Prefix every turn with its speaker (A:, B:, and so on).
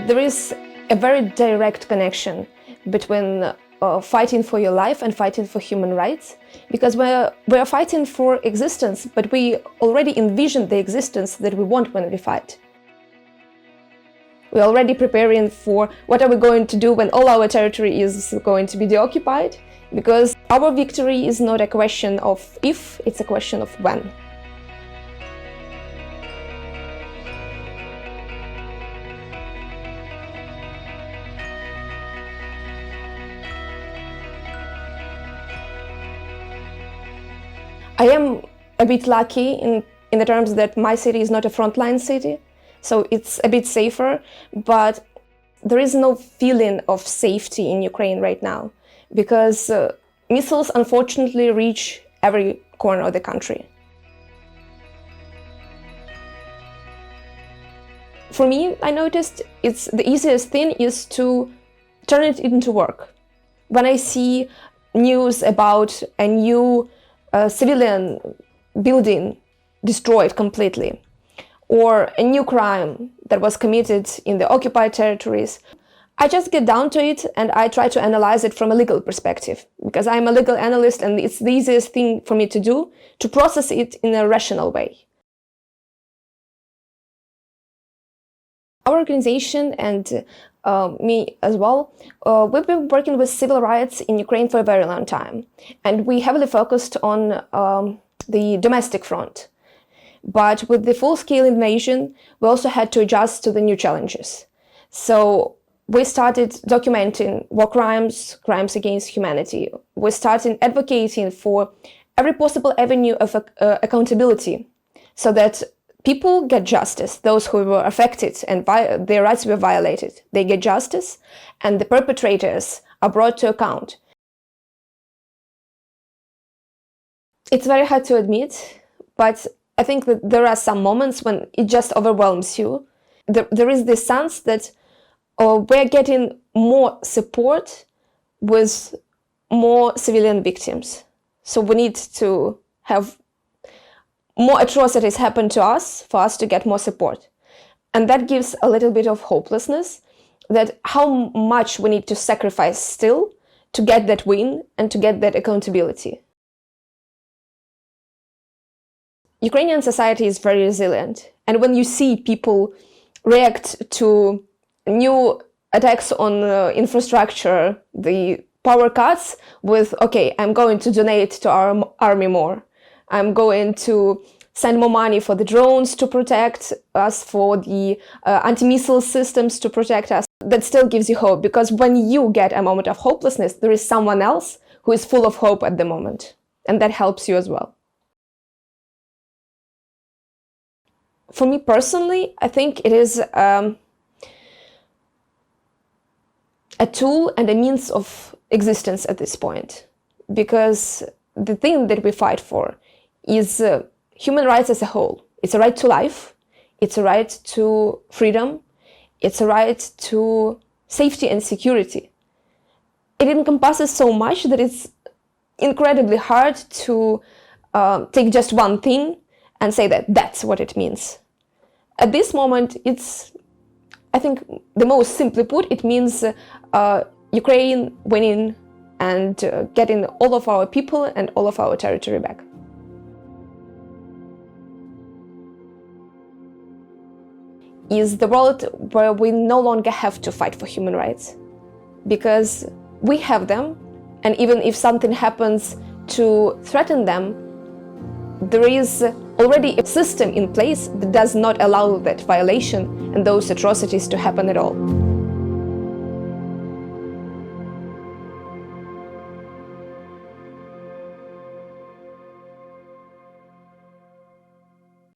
A: There is a very direct connection between fighting for your life and fighting for human rights, because we're fighting for existence, but we already envision the existence that we want when we fight. We're already preparing for what are we going to do when all our territory is going to be deoccupied, because our victory is not a question of if, it's a question of when. I am a bit lucky in the terms that my city is not a frontline city, so it's a bit safer, but there is no feeling of safety in Ukraine right now, because missiles unfortunately reach every corner of the country. For me, I noticed it's the easiest thing is to turn it into work. When I see news about a new civilian building destroyed completely, or a new crime that was committed in the occupied territories, I just get down to it and I try to analyze it from a legal perspective, because I'm a legal analyst and it's the easiest thing for me to do, to process it in a rational way. Our organization and me as well, we've been working with civil rights in Ukraine for a very long time, and we heavily focused on the domestic front. But with the full-scale invasion, we also had to adjust to the new challenges. So we started documenting war crimes, crimes against humanity. We started advocating for every possible avenue of accountability, so that people get justice. Those who were affected and their rights were violated, they get justice, and the perpetrators are brought to account. It's very hard to admit, but I think that there are some moments when it just overwhelms you. There is this sense that we're getting more support with more civilian victims. So we need to have more atrocities happen to us for us to get more support. And that gives a little bit of hopelessness, that how much we need to sacrifice still to get that win and to get that accountability. Ukrainian society is very resilient. And when you see people react to new attacks on infrastructure, the power cuts with, okay, I'm going to donate to our army more. I'm going to send more money for the drones to protect us, for the anti-missile systems to protect us. That still gives you hope, because when you get a moment of hopelessness, there is someone else who is full of hope at the moment, and that helps you as well. For me personally, I think it is a tool and a means of existence at this point, because the thing that we fight for is human rights as a whole. It's a right to life, it's a right to freedom, it's a right to safety and security. It encompasses so much that it's incredibly hard to take just one thing and say that that's what it means. At this moment, it's, I think, the most simply put, it means Ukraine winning and getting all of our people and all of our territory back. Is the world where we no longer have to fight for human rights, because we have them, and even if something happens to threaten them, there is already a system in place that does not allow that violation and those atrocities to happen at all.